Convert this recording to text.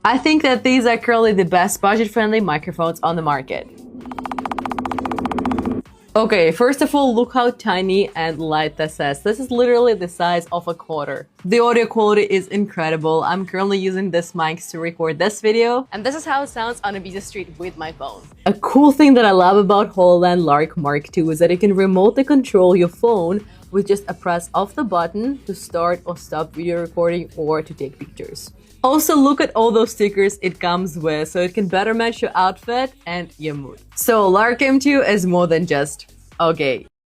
I think that these are currently the best budget-friendly microphones on the market. Okay, first of all, look how tiny and light this is. This is literally the size of a quarter. The audio quality is incredible. I'm currently using this mic to record this video, and this is how it sounds on a busy street with my phone. A cool thing that I love about HOLLYLAND LARK Mark II is that you can remotely control your phone with just a press of the button to start or stop video recording or to take pictures. Also, look at all those stickers it comes with, so it can better match your outfit and your mood. So, LARK M2 is more than just okay.